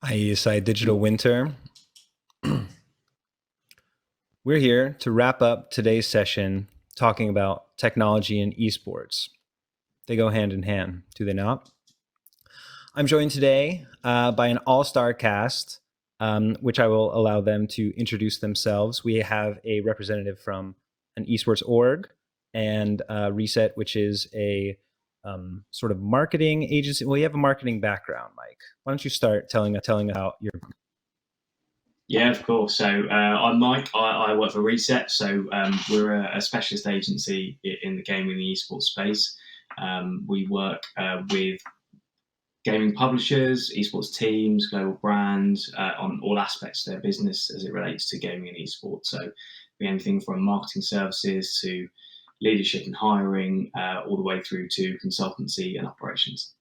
ESI Digital Winter. We're here to wrap up today's session talking about technology and esports. They go hand in hand, do they not? I'm joined today by an all-star cast, which I will allow them to introduce themselves. We have a representative from an esports org and Reset, which is a sort of marketing agency. Well, you have a marketing background, Mike. Why don't you start telling about your... Yeah, of course. So I'm Mike. I work for Reset. So we're a specialist agency in the gaming and the esports space. We work with gaming publishers, esports teams, global brands on all aspects of their business as it relates to gaming and esports. So we anything from marketing services to leadership and hiring, all the way through to consultancy and operations.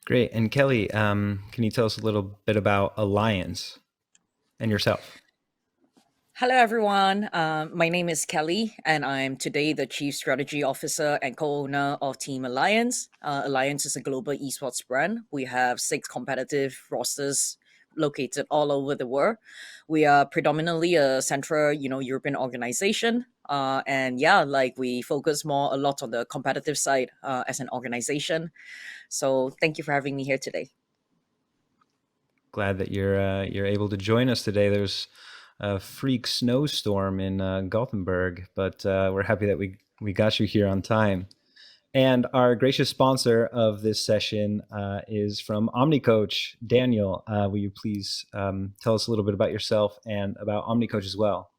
Great. And Kelly, can you tell us a little bit about Alliance and yourself? Hello, everyone. My name is Kelly, and I'm today the Chief Strategy Officer and co-owner of Team Alliance. Alliance is a global esports brand. We have 6 competitive rosters located all over the world. We are predominantly a Central, European organization. We focus a lot on the competitive side as an organization. So thank you for having me here today. Glad that you're able to join us today. There's a freak snowstorm in Gothenburg, but we're happy that we got you here on time. And our gracious sponsor of this session is from Omnicoach. Daniel, will you please tell us a little bit about yourself and about Omnicoach as well?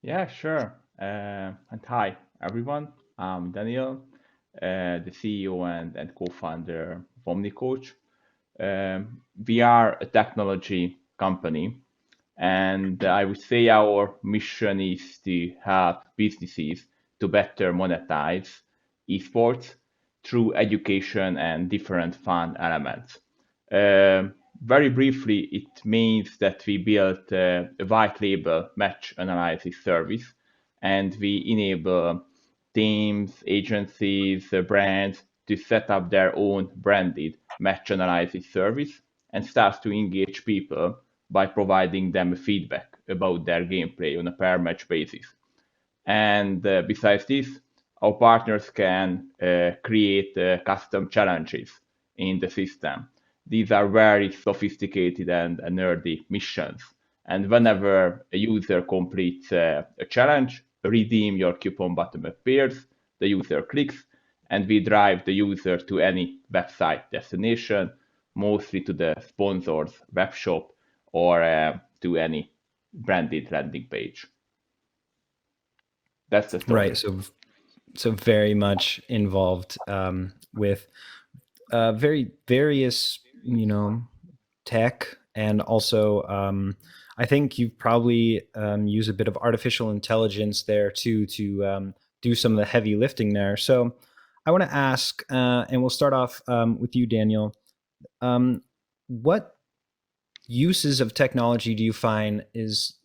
Yeah, sure. And hi, everyone. I'm Daniel, the CEO and co-founder of Omnicoach. We are a technology company, and I would say our mission is to help businesses to better monetize esports through education and different fun elements. Very briefly, it means that we built a white label match analysis service, and we enable teams, agencies, brands to set up their own branded match analysis service and start to engage people by providing them feedback about their gameplay on a per match basis. And besides this, our partners can create custom challenges in the system. These are very sophisticated and nerdy missions. And whenever a user completes a challenge, redeem your coupon button appears, the user clicks, and we drive the user to any website destination, mostly to the sponsor's web shop or to any branded landing page. That's the story. Right. So very much involved with very various, tech, and also I think you probably use a bit of artificial intelligence there too to do some of the heavy lifting there. So I want to ask, and we'll start off with you, Daniel. What uses of technology do you find is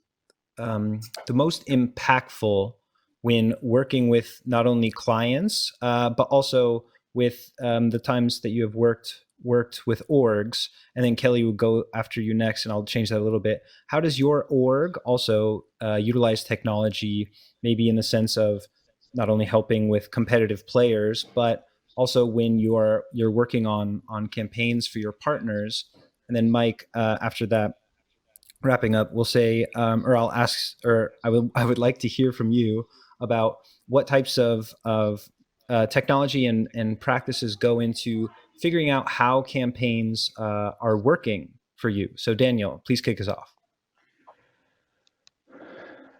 the most impactful when working with not only clients, but also with the times that you have worked with orgs? And then Kelly will go after you next, and I'll change that a little bit. How does your org also utilize technology, maybe in the sense of not only helping with competitive players, but also when you're working on campaigns for your partners? And then Mike, after that, wrapping up, we'll say, or I'll ask, or I would like to hear from you about what types of technology and practices go into figuring out how campaigns are working for you. So Daniel, please kick us off.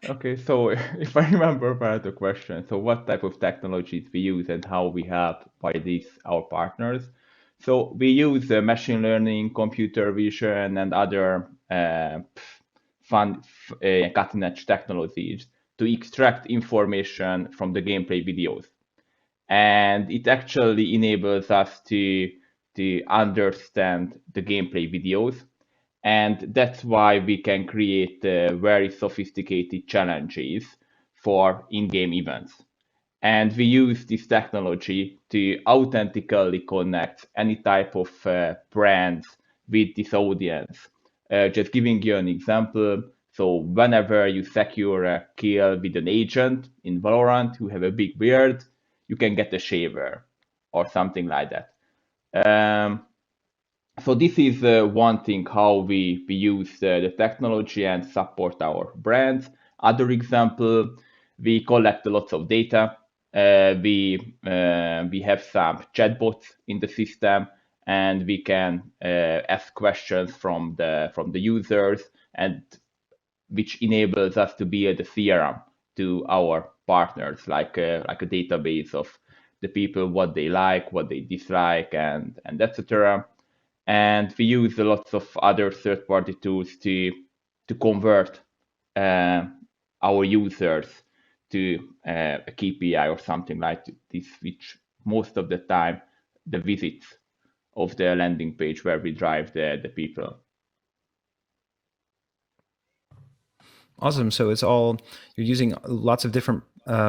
Okay, so if I remember right the question, so what type of technologies we use and how we help by these our partners. So we use machine learning, computer vision, and other fun cutting-edge technologies to extract information from the gameplay videos. And it actually enables us to understand the gameplay videos. And that's why we can create very sophisticated challenges for in-game events. And we use this technology to authentically connect any type of brands with this audience. Just giving you an example, so whenever you secure a kill with an agent in Valorant who have a big beard, you can get a shaver or something like that. So this is one thing how we use the technology and support our brands. Other example, we collect a lot of data. We have some chatbots in the system, and we can ask questions from the users, and which enables us to build a CRM to our partners, like a database of the people, what they like, what they dislike, and etc. And we use a lot of other third-party tools to convert our users to a KPI or something like this, which most of the time the visits of the landing page where we drive the people. Awesome. So it's all, you're using lots of different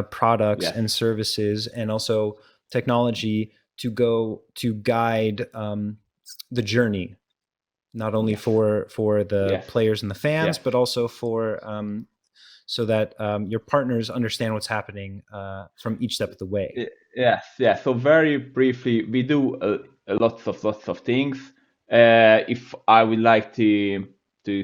products Yes. and services, and also technology to guide the journey, not only Yes. for the Yes. players and the fans, Yes. but also for so that your partners understand what's happening from each step of the way. Yes, yes. So very briefly, we do lots of things. If I would like to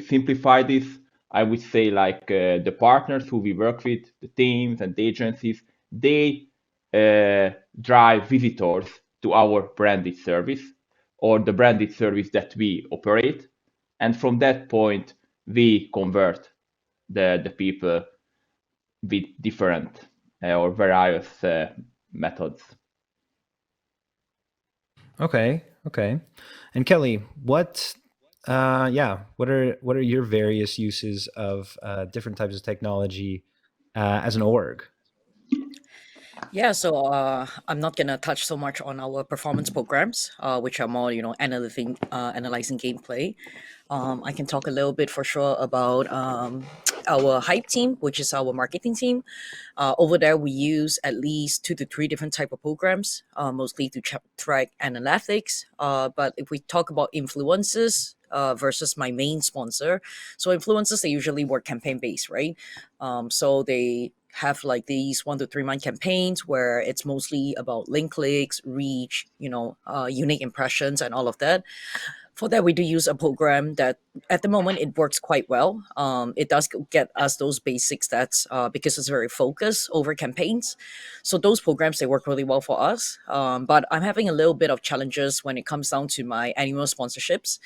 simplify this, I would say like the partners who we work with, the teams and the agencies, they drive visitors to our branded service or the branded service that we operate, and from that point we convert the people with different or various methods. Okay. And Kelly, what are your various uses of different types of technology as an org? Yeah, so I'm not gonna touch so much on our performance programs, which are more, analyzing gameplay. I can talk a little bit for sure about our hype team, which is our marketing team. Over there, we use at least 2 to 3 different type of programs, mostly to track analytics. But if we talk about influencers versus my main sponsor, so influencers, they usually work campaign based, right? So they have like these 1 to 3 month campaigns where it's mostly about link clicks, reach, unique impressions, and all of that. For that, we do use a program that at the moment it works quite well. It does get us those basic stats because it's very focused over campaigns. So those programs, they work really well for us. But I'm having a little bit of challenges when it comes down to my annual sponsorships.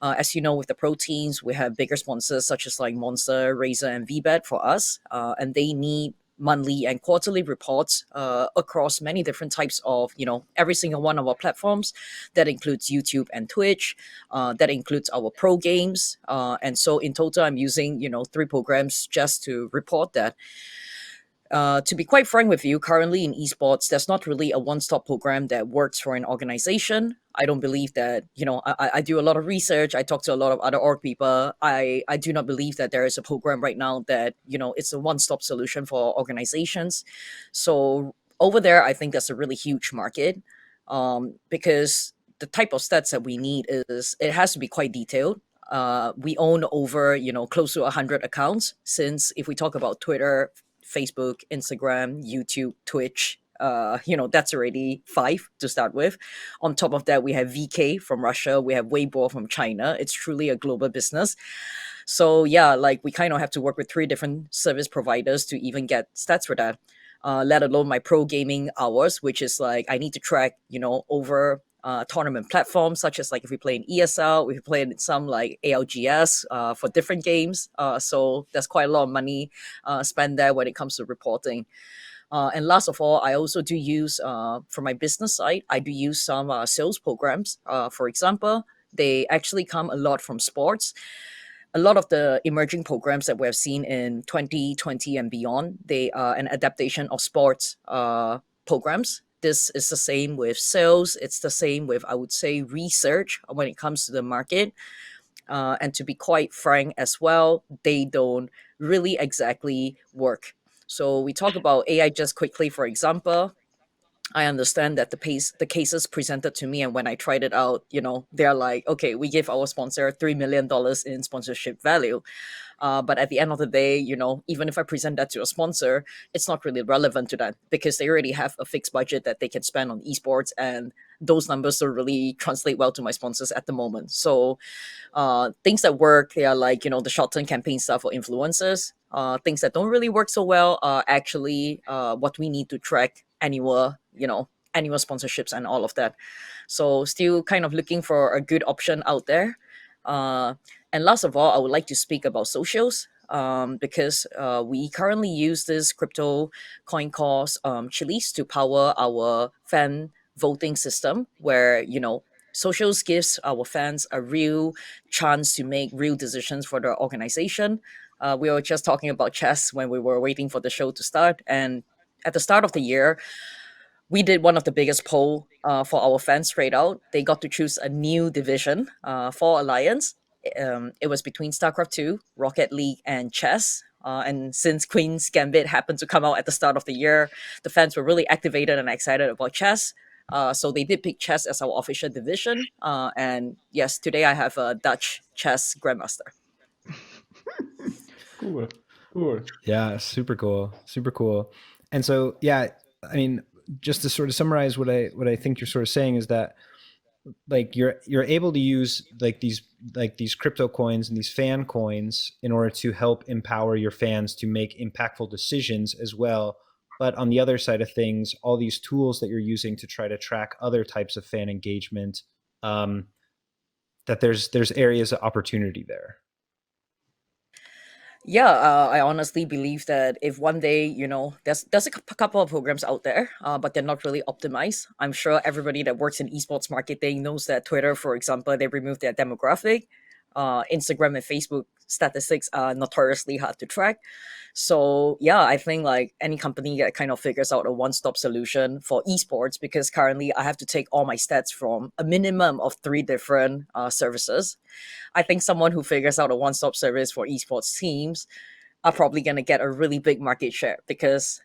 As you know, with the proteins, we have bigger sponsors such as like Monster, Razer, and VBET for us, and they need monthly and quarterly reports across many different types of, every single one of our platforms. That includes YouTube and Twitch. That includes our pro games. And so in total, I'm using, 3 programs just to report that. To be quite frank with you, currently in esports, there's not really a one-stop program that works for an organization. I don't believe that, I do a lot of research. I talk to a lot of other org people. I do not believe that there is a program right now that, it's a one-stop solution for organizations. So over there, I think that's a really huge market because the type of stats that we need is, it has to be quite detailed. We own over, close to 100 accounts, since if we talk about Twitter, Facebook, Instagram, YouTube, Twitch, that's already 5 to start with. On top of that, we have VK from Russia, we have Weibo from China. It's truly a global business. So yeah, like we kind of have to work with 3 different service providers to even get stats for that. Let alone my pro gaming hours, which is like I need to track, over tournament platforms, such as like if we play in ESL, if we play in some like ALGS for different games. So there's quite a lot of money spent there when it comes to reporting. And last of all, I also do use, for my business side, I do use some sales programs. For example, they actually come a lot from sports. A lot of the emerging programs that we have seen in 2020 and beyond, they are an adaptation of sports programs. This is the same with sales. It's the same with, I would say, research when it comes to the market. And to be quite frank as well, they don't really exactly work. So we talk about AI just quickly, for example. I understand that the cases presented to me, and when I tried it out, they're like, okay, we give our sponsor $3 million in sponsorship value. But at the end of the day, even if I present that to a sponsor, it's not really relevant to them because they already have a fixed budget that they can spend on esports, and those numbers don't really translate well to my sponsors at the moment. So things that work, they are like, the short-term campaign stuff for influencers. Things that don't really work so well are actually what we need to track annual sponsorships and all of that. So still kind of looking for a good option out there. Uh, and last of all, I would like to speak about socials. Because we currently use this crypto coin course Utilise to power our fan voting system, where socials gives our fans a real chance to make real decisions for their organization. We were just talking about chess when we were waiting for the show to start, and at the start of the year, we did one of the biggest poll for our fans straight out. They got to choose a new division for Alliance. It was between StarCraft 2, Rocket League, and chess. And since Queen's Gambit happened to come out at the start of the year, the fans were really activated and excited about chess. So they did pick chess as our official division. And yes, today I have a Dutch chess grandmaster. Cool. Yeah, super cool, super cool. And so, yeah, I mean, just to sort of summarize what I think you're sort of saying is that like you're able to use like these crypto coins and these fan coins in order to help empower your fans to make impactful decisions as well. But on the other side of things, all these tools that you're using to try to track other types of fan engagement, that there's areas of opportunity there. Yeah, I honestly believe that if one day, there's a couple of programs out there, but they're not really optimized. I'm sure everybody that works in esports marketing knows that Twitter, for example, they removed their demographic. Instagram and Facebook statistics are notoriously hard to track. So yeah, I think like any company that kind of figures out a one-stop solution for esports, because currently I have to take all my stats from a minimum of 3 different services. I think someone who figures out a one-stop service for esports teams are probably going to get a really big market share, because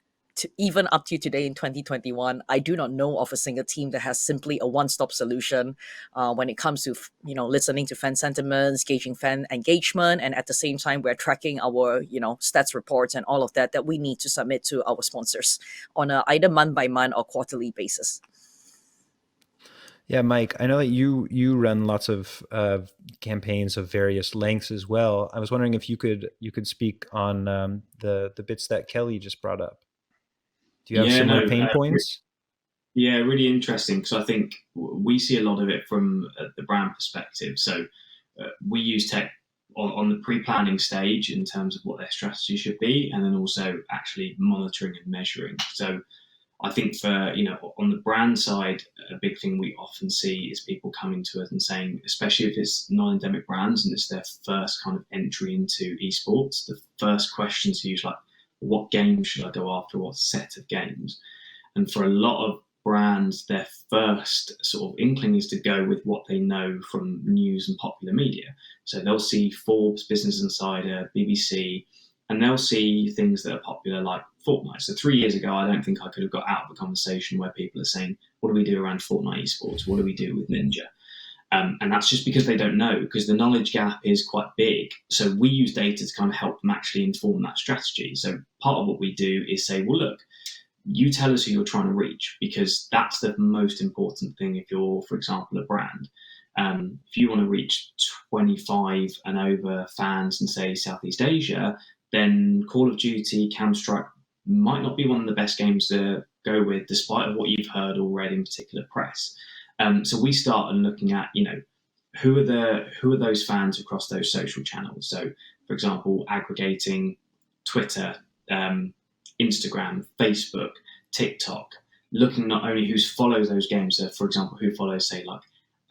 even up to today in 2021, I do not know of a single team that has simply a one-stop solution when it comes to listening to fan sentiments, gauging fan engagement, and at the same time we're tracking our stats reports and all of that we need to submit to our sponsors on a either month by month or quarterly basis. Yeah, Mike, I know that you run lots of campaigns of various lengths as well. I was wondering if you could speak on the bits that Kelly just brought up. Do you have similar pain points? Yeah, really interesting, because I think we see a lot of it from the brand perspective. So we use tech on the pre-planning stage in terms of what their strategy should be, and then also actually monitoring and measuring. So I think for, on the brand side, a big thing we often see is people coming to us and saying, especially if it's non-endemic brands and it's their first kind of entry into esports, the first questions are usually like, what game should I go after? What set of games? And for a lot of brands, their first sort of inkling is to go with what they know from news and popular media. So they'll see Forbes, Business Insider, BBC, and they'll see things that are popular like Fortnite. So 3 years ago, I don't think I could have got out of a conversation where people are saying, what do we do around Fortnite esports? What do we do with Ninja? And that's just because they don't know, because the knowledge gap is quite big. So we use data to kind of help them actually inform that strategy. So part of what we do is say, well, look, you tell us who you're trying to reach, because that's the most important thing if you're, for example, a brand. If you want to reach 25 and over fans in, say, Southeast Asia, then Call of Duty, Counter-Strike might not be one of the best games to go with, despite what you've heard or read in particular press. So we start looking at, who are those fans across those social channels. So, for example, aggregating Twitter, Instagram, Facebook, TikTok, looking not only who follows those games, so for example, who follows, say, like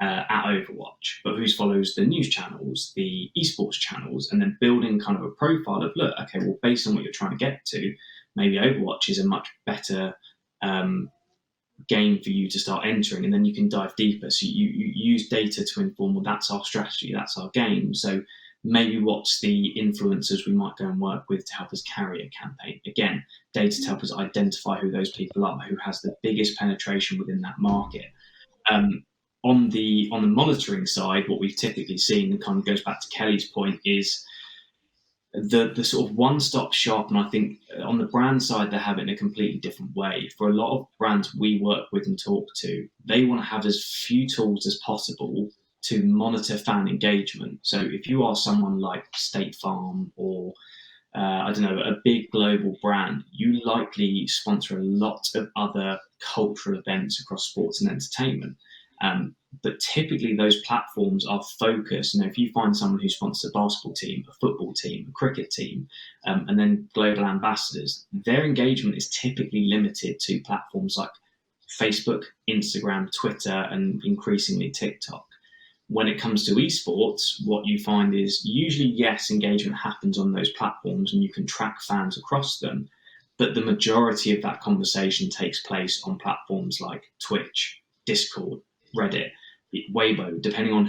at Overwatch, but who follows the news channels, the esports channels, and then building kind of a profile of, look, okay, well, based on what you're trying to get to, maybe Overwatch is a much better game for you to start entering, and then you can dive deeper. So you use data to inform, well, that's our strategy, that's our game. So maybe what's the influencers we might go and work with to help us carry a campaign. Again, data to help us identify who those people are, who has the biggest penetration within that market. On the monitoring side, what we've typically seen, and kind of goes back to Kelly's point, is the sort of one-stop shop. And I think on the brand side, they have it in a completely different way. For a lot of brands we work with and talk to, they want to have as few tools as possible to monitor fan engagement. So if you are someone like State Farm or I don't know, a big global brand, you likely sponsor a lot of other cultural events across sports and entertainment. But typically those platforms are focused. If you find someone who sponsors a basketball team, a football team, a cricket team, and then global ambassadors, their engagement is typically limited to platforms like Facebook, Instagram, Twitter, and increasingly TikTok. When it comes to esports, what you find is usually, yes, engagement happens on those platforms and you can track fans across them, but the majority of that conversation takes place on platforms like Twitch, Discord, Reddit, Weibo, depending on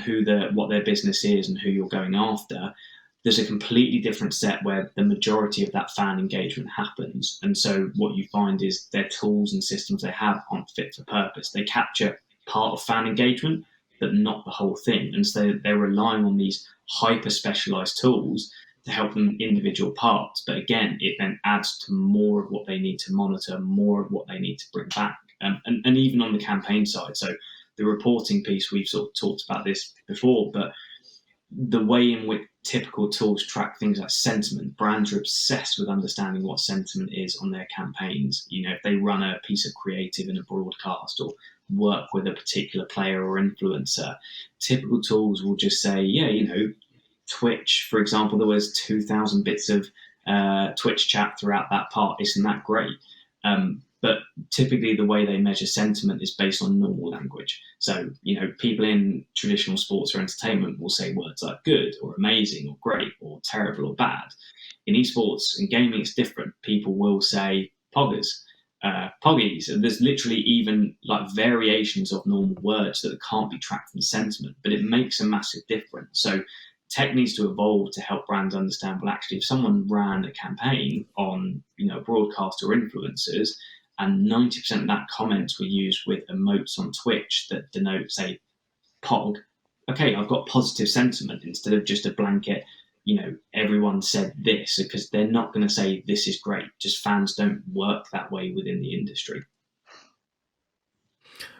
what their business is and who you're going after. There's a completely different set where the majority of that fan engagement happens. And so what you find is their tools and systems they have aren't fit for purpose. They capture part of fan engagement, but not the whole thing. And so they're relying on these hyper specialized tools to help them individual parts. But again, it then adds to more of what they need to monitor, more of what they need to bring back. And even on the campaign side. So the reporting piece, we've sort of talked about this before, but the way in which typical tools track things like sentiment, brands are obsessed with understanding what sentiment is on their campaigns. If they run a piece of creative in a broadcast or work with a particular player or influencer, typical tools will just say, Twitch, for example, there was 2,000 bits of Twitch chat throughout that part. Isn't that great? But typically the way they measure sentiment is based on normal language. So, people in traditional sports or entertainment will say words like good or amazing or great or terrible or bad. In esports and gaming, it's different. People will say poggers, poggies. And there's literally even like variations of normal words that can't be tracked from sentiment, but it makes a massive difference. So tech needs to evolve to help brands understand, well, actually, if someone ran a campaign on, broadcast or influencers, and 90% of that comments were used with emotes on Twitch that denote, say, POG, okay, I've got positive sentiment instead of just a blanket, everyone said this, because they're not going to say this is great. Just fans don't work that way within the industry.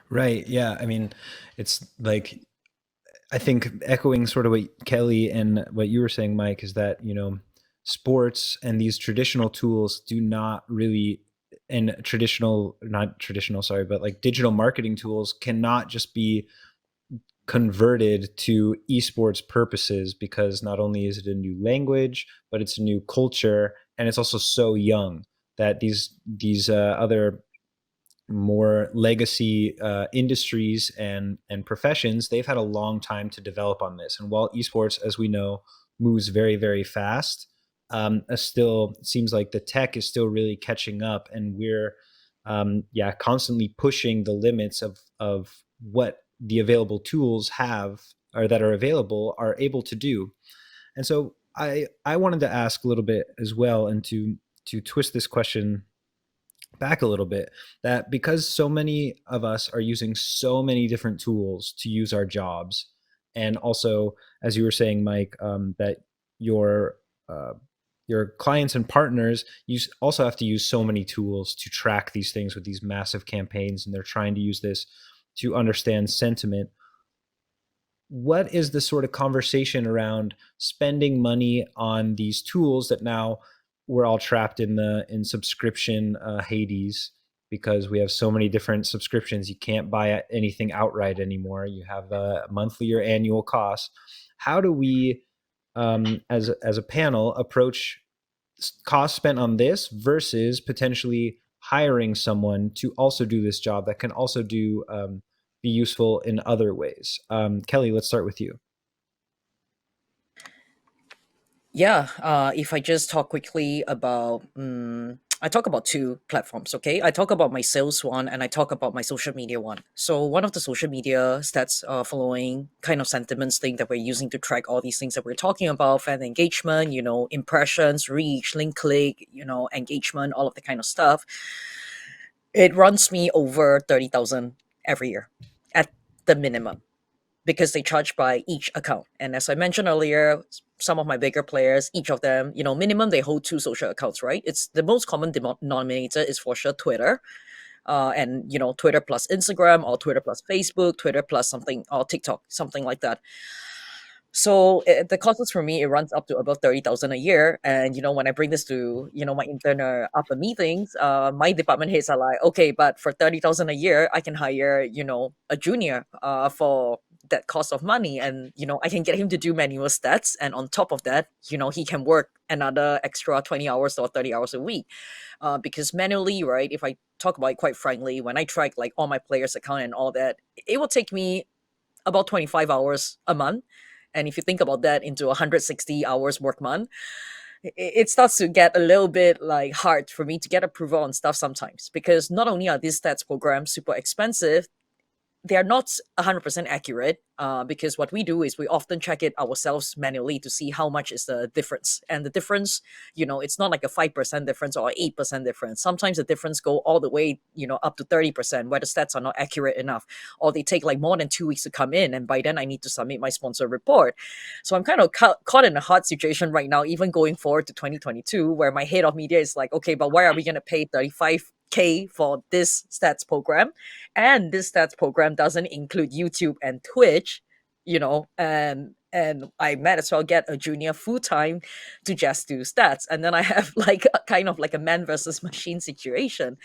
Right. Yeah. I mean, it's like, I think echoing sort of what Kelly and what you were saying, Mike, is that, sports and these traditional tools do not really, and like digital marketing tools cannot just be converted to esports purposes, because not only is it a new language, but it's a new culture, and it's also so young that these other more legacy industries and professions, they've had a long time to develop on this. And while esports, as we know, moves very, very fast, still seems like the tech is still really catching up, and we're constantly pushing the limits of what the available tools have, or that are available, are able to do. And so I wanted to ask a little bit as well, and to twist this question back a little bit, that because so many of us are using so many different tools to use our jobs, and also, as you were saying, Mike, that your clients and partners also have to use so many tools to track these things with these massive campaigns, and they're trying to use this to understand sentiment. What is the sort of conversation around spending money on these tools that now we're all trapped in subscription Hades, because we have so many different subscriptions? You can't buy anything outright anymore. You have a monthly or annual cost. How do we, as a panel, approach cost spent on this versus potentially hiring someone to also do this job that can also be useful in other ways? Kelly, let's start with you. Yeah, if I just talk quickly about I talk about two platforms, okay? I talk about my sales one and I talk about my social media one. So one of the social media stats following kind of sentiments thing that we're using to track all these things that we're talking about, fan engagement, impressions, reach, link click, engagement, all of the kind of stuff. It runs me over 30,000 every year at the minimum because they charge by each account. And as I mentioned earlier, some of my bigger players, each of them, minimum they hold two social accounts, right? It's the most common denominator is for sure Twitter, and Twitter plus Instagram or Twitter plus Facebook, Twitter plus something or TikTok, something like that. So the costs for me, it runs up to about 30,000 a year. And when I bring this to my internal upper meetings, my department heads are like, okay, but for 30,000 a year, I can hire a junior for that cost of money, and I can get him to do manual stats, and on top of that, he can work another extra 20 hours or 30 hours a week. Because manually, right? If I talk about it quite frankly, when I track like all my players' account and all that, it will take me about 25 hours a month. And if you think about that into 160 hours work month, it starts to get a little bit like hard for me to get approval on stuff sometimes, because not only are these stats programs super expensive, they are not 100% accurate, because what we do is we often check it ourselves manually to see how much is the difference. And the difference, it's not like a 5% difference or 8% difference. Sometimes the difference go all the way, up to 30%, where the stats are not accurate enough, or they take like more than 2 weeks to come in. And by then I need to submit my sponsor report. So I'm kind of caught in a hard situation right now, even going forward to 2022, where my head of media is like, okay, but why are we going to pay 35K for this stats program? And this stats program doesn't include YouTube and Twitch, and I might as well get a junior full-time to just do stats. And then I have like a kind of like a man versus machine situation.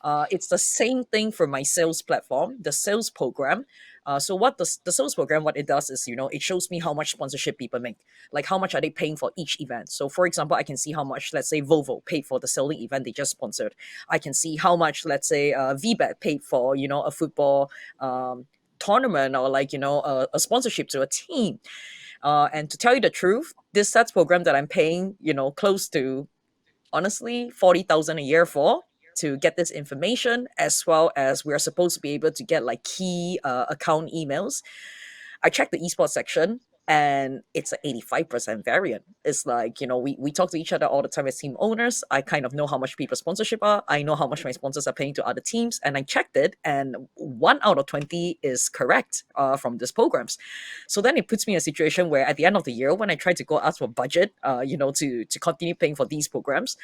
It's the same thing for my sales platform, the sales program. So what the sales program, what it does is, it shows me how much sponsorship people make, like how much are they paying for each event. So for example, I can see how much, let's say, Volvo paid for the sailing event they just sponsored. I can see how much, let's say, VBET paid for, a football tournament, or like, a sponsorship to a team. And to tell you the truth, this stats program that I'm paying, close to, honestly, 40,000 a year for, to get this information, as well as we are supposed to be able to get like key account emails. I checked the esports section and it's an 85% variant. It's like, we talk to each other all the time as team owners. I kind of know how much people's sponsorship are. I know how much my sponsors are paying to other teams. And I checked it, and 1 out of 20 is correct from these programs. So then it puts me in a situation where at the end of the year, when I try to go ask for budget, to continue paying for these programs,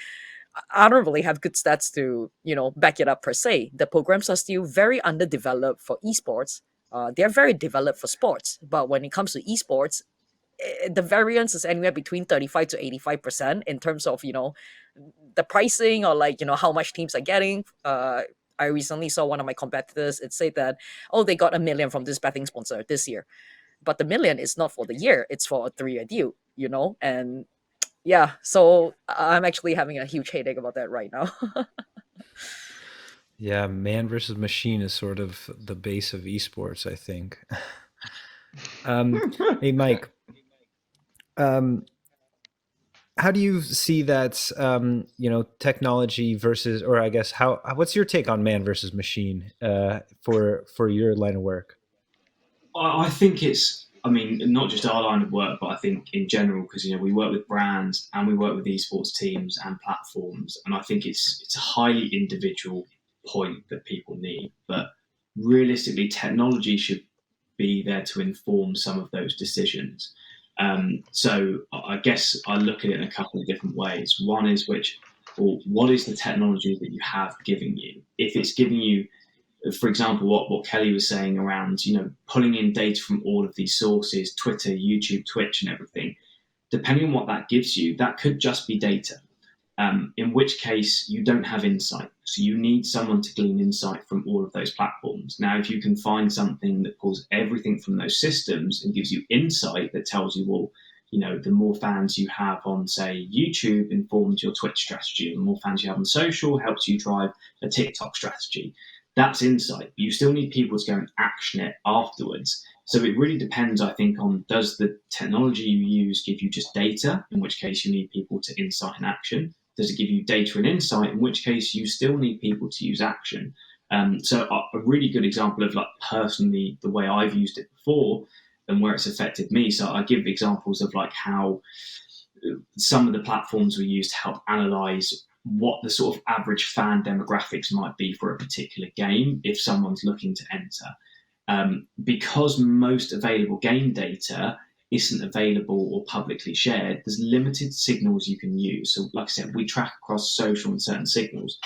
I don't really have good stats to, back it up per se. The programs are still very underdeveloped for esports. They're very developed for sports, but when it comes to esports, the variance is anywhere between 35 to 85% in terms of, the pricing, or like, how much teams are getting. I recently saw one of my competitors. It said that, oh, they got $1 million from this betting sponsor this year, but the $1 million is not for the year; it's for a 3-year deal. And yeah, so I'm actually having a huge headache about that right now. Yeah, man versus machine is sort of the base of esports, I think. Hey, Mike, how do you see that, technology versus, or I guess, what's your take on man versus machine for your line of work? I think it's, I mean, not just our line of work, but I think in general, because we work with brands and we work with esports teams and platforms, and I think it's a highly individual point that people need. But realistically, technology should be there to inform some of those decisions. So I guess I look at it in a couple of different ways. One is what is the technology that you have giving you? If it's giving you, for example, what Kelly was saying around, pulling in data from all of these sources, Twitter, YouTube, Twitch, and everything, depending on what that gives you, that could just be data. In which case you don't have insight. So you need someone to glean insight from all of those platforms. Now, if you can find something that pulls everything from those systems and gives you insight that tells you, well, the more fans you have on, say, YouTube informs your Twitch strategy, the more fans you have on social helps you drive a TikTok strategy. That's insight. You still need people to go and action it afterwards. So it really depends, I think, on, does the technology you use give you just data, in which case you need people to insight and action, Does it give you data and insight? In which case, you still need people to use action. So a really good example of like personally the way I've used it before and where it's affected me. So I give examples of like how some of the platforms we use to help analyze what the sort of average fan demographics might be for a particular game if someone's looking to enter. Because most available game data isn't available or publicly shared, there's limited signals you can use. So like I said, we track across social and certain signals.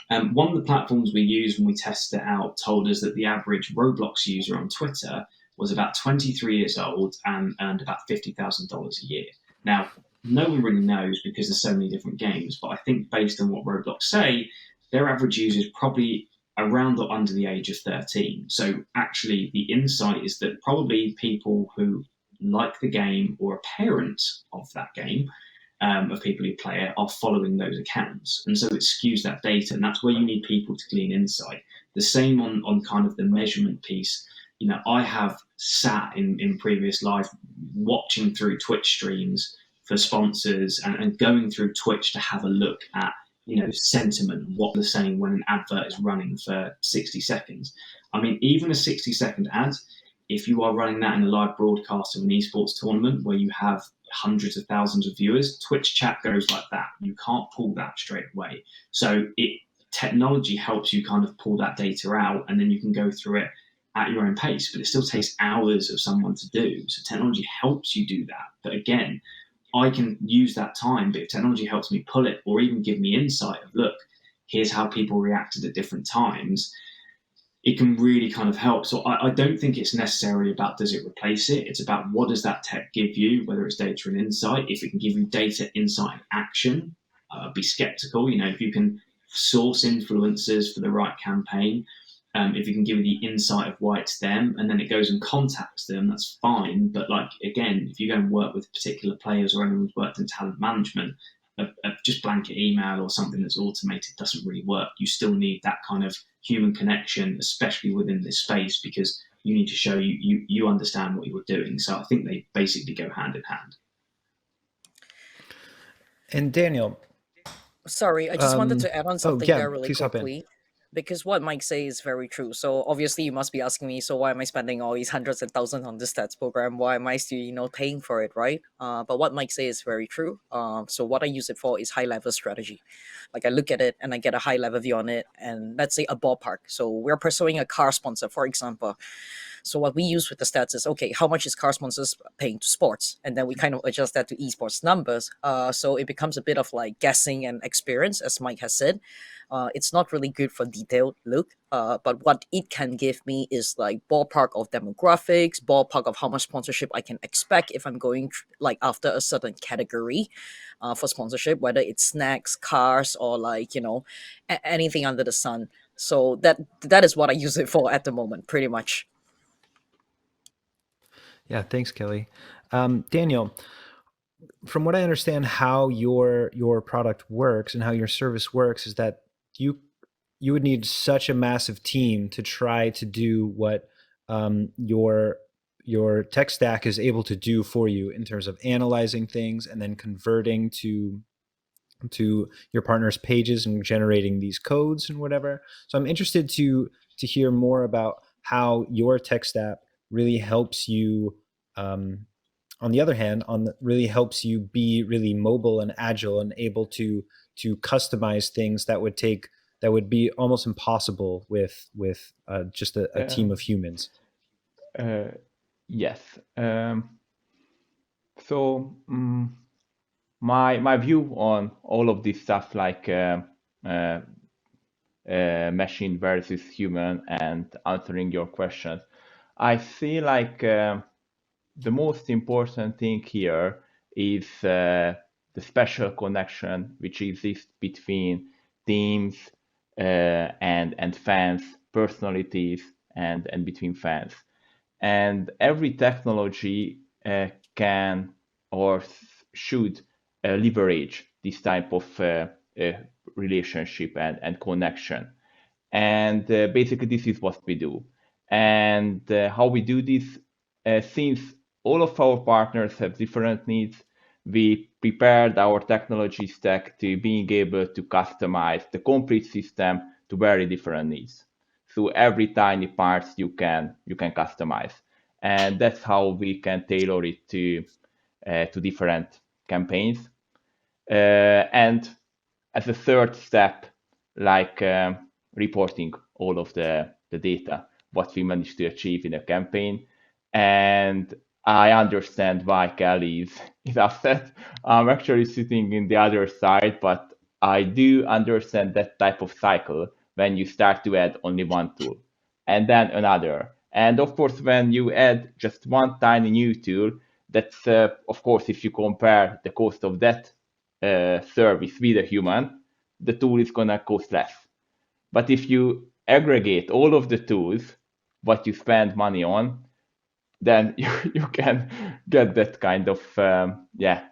One of the platforms we used when we tested it out told us that the average Roblox user on Twitter was about 23 years old and earned about $50,000 a year. Now, no one really knows because there's so many different games, but I think based on what Roblox say, their average user is probably around or under the age of 13. So actually the insight is that probably people who like the game or a parent of that game, of people who play it, are following those accounts. And so it skews that data, and that's where you need people to glean insight. The same on kind of the measurement piece. You know, I have sat in previous life watching through Twitch streams for sponsors and going through Twitch to have a look at, you know, sentiment, what they're saying when an advert is running for 60 seconds. I mean, even a 60-second ad, if you are running that in a live broadcast of an esports tournament where you have hundreds of thousands of viewers, Twitch chat goes like that. You can't pull that straight away. So technology helps you kind of pull that data out, and then you can go through it at your own pace, but it still takes hours of someone to do. So technology helps you do that. But again, I can use that time, but if technology helps me pull it or even give me insight of, look, here's how people reacted at different times, it can really kind of help. So I don't think it's necessarily about does it replace it. It's about what does that tech give you, whether it's data and insight. If it can give you data, insight, and action, be skeptical. You know, if you can source influencers for the right campaign, if you can give you the insight of why it's them, and then it goes and contacts them, that's fine. But like, again, if you go and work with particular players or anyone who's worked in talent management, a just blanket email or something that's automated doesn't really work. You still need that kind of human connection, especially within this space, because you need to show you understand what you're doing. So I think they basically go hand in hand. And Daniel, Sorry, I just wanted to add on something there really please hop in. quickly. Because what Mike says is very true. So obviously you must be asking me, so why am I spending all these hundreds and thousands on this stats program? Why am I still, paying for it, right? But what Mike says is very true. So what I use it for is high level strategy. Like I look at it and I get a high level view on it, and let's say a ballpark. So we're pursuing a car sponsor, for example. So what we use with the stats is, okay, how much is car sponsors paying to sports? And then we kind of adjust that to esports numbers. So it becomes a bit of like guessing and experience, as Mike has said. It's not really good for detailed look, but what it can give me is like ballpark of demographics, ballpark of how much sponsorship I can expect if I'm going like after a certain category for sponsorship, whether it's snacks, cars, or like, anything under the sun. So that is what I use it for at the moment, pretty much. Yeah, thanks, Kelly. Daniel, from what I understand, how your product works and how your service works is that you would need such a massive team to try to do what your tech stack is able to do for you in terms of analyzing things and then converting to your partner's pages and generating these codes and whatever. So I'm interested to hear more about how your tech stack really helps you. On the other hand, really helps you be really mobile and agile and able to customize things that would be almost impossible with just a team of humans. Yes. So my view on all of this stuff, like machine versus human and answering your questions, I feel like the most important thing here is the special connection which exists between teams and fans, personalities, and between fans. And every technology can or should leverage this type of relationship and connection. And basically, this is what we do. And how we do this, since all of our partners have different needs, we prepared our technology stack to being able to customize the complete system to very different needs. So every tiny parts you can customize, and that's how we can tailor it to different campaigns. And as a third step, like reporting all of the data, what we managed to achieve in a campaign. And I understand why Kelly is upset. I'm actually sitting in the other side, but I do understand that type of cycle when you start to add only one tool and then another. And of course, when you add just one tiny new tool, that's, of course, if you compare the cost of that service with a human, the tool is gonna cost less. But if you aggregate all of the tools, what you spend money on, then you can get that kind of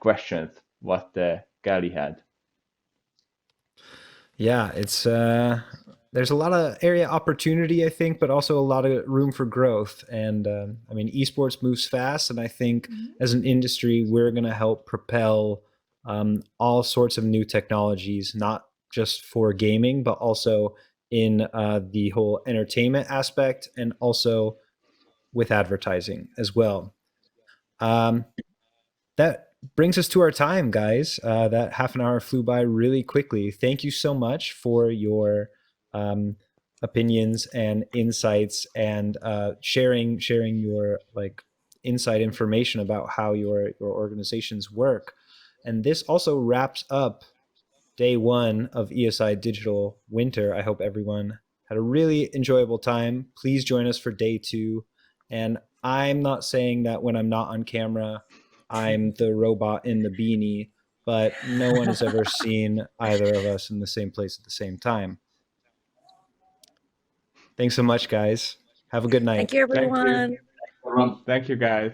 questions what Kelly had. Yeah, it's there's a lot of area opportunity, I think, but also a lot of room for growth. And I mean, esports moves fast, and I think as an industry, we're going to help propel all sorts of new technologies, not just for gaming, but also in the whole entertainment aspect, and also with advertising as well. That brings us to our time, guys. That half an hour flew by really quickly. Thank you so much for your opinions and insights, and sharing your like inside information about how your organizations work. And this also wraps up day one of ESI Digital Winter. I hope everyone had a really enjoyable time. Please join us for day two. And I'm not saying that when I'm not on camera, I'm the robot in the beanie, but no one has ever seen either of us in the same place at the same time. Thanks so much, guys. Have a good night. Thank you, Thank you. everyone. Thank you, guys.